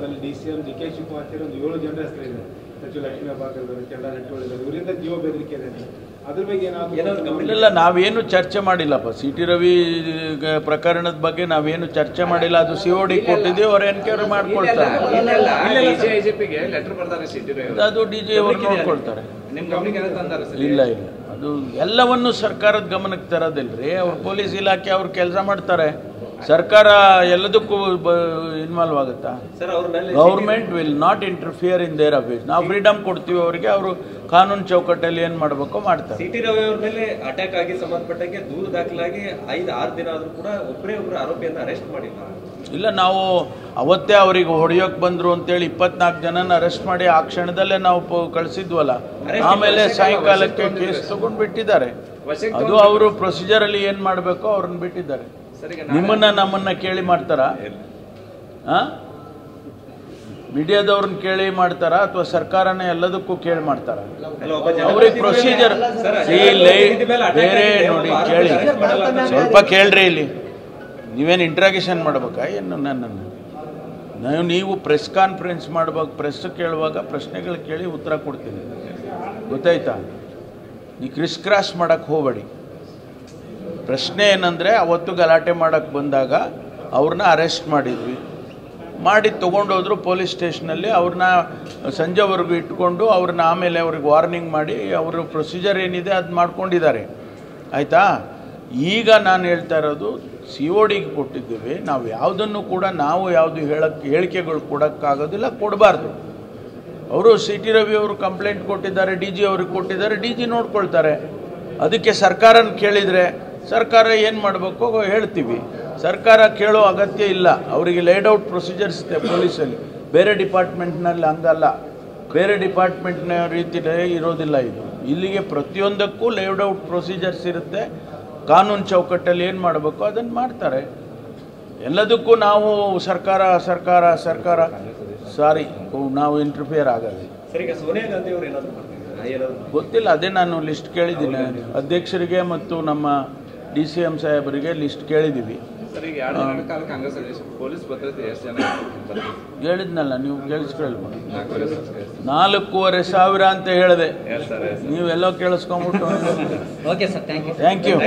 ಅದರಲ್ಲಿ DCM DK Shivakumar ಸೇರಿ ಒಂದು 7 ಜನರ ಹೆಸರಿದೆ. ಸಚಿವ ಲಕ್ಷ್ಮೀ ಹೆಬ್ಬಾಳ್ಕರ್, ಕೆಂಡ ನೆಟ್ಟೊಳ್ಳಿದ್ದಾರೆ, ಇವರಿಂದ ಜೀವ ಬೆದರಿಕೆ ಇದೆ. ಅದ್ರ ಬಗ್ಗೆ ಇಲ್ಲ, ನಾವೇನು ಚರ್ಚೆ ಮಾಡಿಲ್ಲಪ್ಪ. CT ರವಿ ಪ್ರಕರಣದ ಬಗ್ಗೆ ನಾವೇನು ಚರ್ಚೆ ಮಾಡಿಲ್ಲ. ಅದು COD ಕೊಟ್ಟಿದ್ದೀವಿ, ಅವ್ರು ಎನ್ಕ್ವೈರಿ ಮಾಡ್ಕೊಳ್ತಾರೆ. ಅದು DG ಅವರು ನೋಡ್ಕೊಳ್ತಾರೆ. ಇಲ್ಲ ಇಲ್ಲ, ಅದು ಎಲ್ಲವನ್ನು ಸರ್ಕಾರದ ಗಮನಕ್ಕೆ ತರೋದಿಲ್ರಿ. ಅವ್ರು ಪೊಲೀಸ್ ಇಲಾಖೆ ಅವ್ರು ಕೆಲಸ ಮಾಡ್ತಾರೆ. ಸರ್ಕಾರ ಎಲ್ಲದಕ್ಕೂ ಇನ್ವಾಲ್ವ್ ಆಗುತ್ತಾ? Government will not interfere in their affairs. ನಾವು ಫ್ರೀಡಮ್ ಕೊಡ್ತೀವಿ ಅವರಿಗೆ, ಅವರು ಕಾನೂನು ಚೌಕಟ್ಟಲ್ಲಿ ಏನು ಮಾಡಬೇಕು ಮಾಡ್ತಾರೆ. CT ರವಿ ಅವ್ರ ಮೇಲೆ ಅಟ್ಯಾಕ್ ಆಗಿ ಸಂಬಂಧಪಟ್ಟಂಗೆ ದೂರು ದಾಖಲಾಗಿ 5-6 ದಿನ ಆದ್ರೂ ಕೂಡ ಒಬ್ಬರು ಆರೋಪಿಯನ್ನು ಅರೆಸ್ಟ್ ಮಾಡಿಲ್ಲ. ಇಲ್ಲ, ನಾವು ಅವತ್ತೇ ಅವರಿಗೆ ಹೊಡೆಯೋಕೆ ಬಂದರು ಅಂತೇಳಿ 24 ಜನನ ಅರೆಸ್ಟ್ ಮಾಡಿ ಆ ಕ್ಷಣದಲ್ಲೇ ನಾವು ಕಳಿಸಿದ್ವಲ್ಲ. ಆಮೇಲೆ ಸಾಯಂಕಾಲಕ್ಕೆ ಕೇಸ್ ತಗೊಂಡು ಬಿಟ್ಟಿದ್ದಾರೆ. ಅದು ಅವರು ಪ್ರೊಸೀಜರಲ್ಲಿ ಏನು ಮಾಡಬೇಕೋ ಅವ್ರನ್ನ ಬಿಟ್ಟಿದ್ದಾರೆ. ನಮ್ಮನ್ನ ಕೇಳಿ ಮಾಡ್ತಾರಾ? ಮೀಡಿಯಾದವ್ರನ್ನ ಕೇಳಿ ಮಾಡ್ತಾರಾ ಅಥವಾ ಸರ್ಕಾರನೇ ಎಲ್ಲದಕ್ಕೂ ಕೇಳಿ ಮಾಡ್ತಾರ? ಅವ್ರಿಗೆ ಪ್ರೊಸೀಜರ್ ಬೇರೆ ನೋಡಿ. ಕೇಳಿ, ಸ್ವಲ್ಪ ಕೇಳ್ರಿ. ಇಲ್ಲಿ ನೀವೇನು ಇಂಟ್ರಾಗೇಷನ್ ಮಾಡ್ಬೇಕಾ ಏನು ನನ್ನನ್ನು? ನೀವು ಪ್ರೆಸ್ ಕಾನ್ಫರೆನ್ಸ್ ಮಾಡ್ಬೇಕು, ಪ್ರೆಸ್ ಕೇಳುವಾಗ ಪ್ರಶ್ನೆಗಳು ಕೇಳಿ ಉತ್ತರ ಕೊಡ್ತೀನಿ, ಗೊತ್ತಾಯ್ತಾ? ನೀವು ಕ್ರಾಸ್ ಮಾಡೋಕ್ಕೆ ಹೋಗಬೇಡಿ. ಪ್ರಶ್ನೆ ಏನಂದರೆ, ಅವತ್ತು ಗಲಾಟೆ ಮಾಡೋಕ್ಕೆ ಬಂದಾಗ ಅವ್ರನ್ನ ಅರೆಸ್ಟ್ ಮಾಡಿ ತೊಗೊಂಡೋದ್ರು ಪೊಲೀಸ್ ಸ್ಟೇಷನಲ್ಲಿ. ಅವ್ರನ್ನ ಸಂಜೆವರೆಗೂ ಇಟ್ಕೊಂಡು ಅವ್ರನ್ನ ಆಮೇಲೆ ಅವ್ರಿಗೆ ವಾರ್ನಿಂಗ್ ಮಾಡಿ ಅವ್ರ ಪ್ರೊಸೀಜರ್ ಏನಿದೆ ಅದು ಮಾಡ್ಕೊಂಡಿದ್ದಾರೆ, ಆಯಿತಾ? ಈಗ ನಾನು ಹೇಳ್ತಾ ಇರೋದು CODಗೆ ಕೊಟ್ಟಿದ್ದೀವಿ. ನಾವು ಯಾವುದನ್ನು ಕೂಡ ಯಾವುದು ಹೇಳಿಕೆಗಳು ಕೊಡೋಕ್ಕಾಗೋದಿಲ್ಲ, ಕೊಡಬಾರ್ದು. ಅವರು CT ರವಿ ಅವರು ಕಂಪ್ಲೇಂಟ್ ಕೊಟ್ಟಿದ್ದಾರೆ, DG ಅವ್ರಿಗೆ ಕೊಟ್ಟಿದ್ದಾರೆ, DG ನೋಡ್ಕೊಳ್ತಾರೆ. ಅದಕ್ಕೆ ಸರ್ಕಾರನ ಕೇಳಿದರೆ ಸರ್ಕಾರ ಏನು ಮಾಡಬೇಕು ಹೇಳ್ತೀವಿ. ಸರ್ಕಾರ ಕೇಳೋ ಅಗತ್ಯ ಇಲ್ಲ. ಅವರಿಗೆ ಲೇಡ್ಔಟ್ ಪ್ರೊಸೀಜರ್ಸ್ ಇದೆ ಪೊಲೀಸಲ್ಲಿ. ಬೇರೆ ಡಿಪಾರ್ಟ್ಮೆಂಟ್ನಲ್ಲಿ ಹಂಗಲ್ಲ, ಬೇರೆ ಡಿಪಾರ್ಟ್ಮೆಂಟ್ನ ರೀತಿಯೇ ಇರೋದಿಲ್ಲ ಇದು. ಇಲ್ಲಿಗೆ ಪ್ರತಿಯೊಂದಕ್ಕೂ ಲೇಡ್ಔಟ್ ಪ್ರೊಸೀಜರ್ಸ್ ಇರುತ್ತೆ. ಕಾನೂನು ಚೌಕಟ್ಟಲ್ಲಿ ಏನು ಮಾಡಬೇಕು ಅದನ್ನು ಮಾಡ್ತಾರೆ. ಎಲ್ಲದಕ್ಕೂ ನಾವು ಸರ್ಕಾರ ಸಾರಿ ನಾವು ಇಂಟರ್ಫಿಯರ್ ಆಗೋದು ಗೊತ್ತಿಲ್ಲ. ಅದೇ ನಾನು ಲಿಸ್ಟ್ ಕೇಳಿದ್ದೀನಿ ಅಧ್ಯಕ್ಷರಿಗೆ ಮತ್ತು ನಮ್ಮ DCM ಸಾಹೇಬರಿಗೆ ಲಿಸ್ಟ್ ಕೇಳಿದ್ದೀವಿ. ಹೇಳಿದ್ನಲ್ಲ, ನೀವು ಕೇಳಿಸ್ಕೊಳ್ಬೋದು. 4,500 ಅಂತ ಹೇಳಿದೆ, ನೀವೆಲ್ಲೋ ಕೇಳಿಸ್ಕೊಂಡ್ಬಿಟ್ಟು. Okay sir, thank you. Thank you.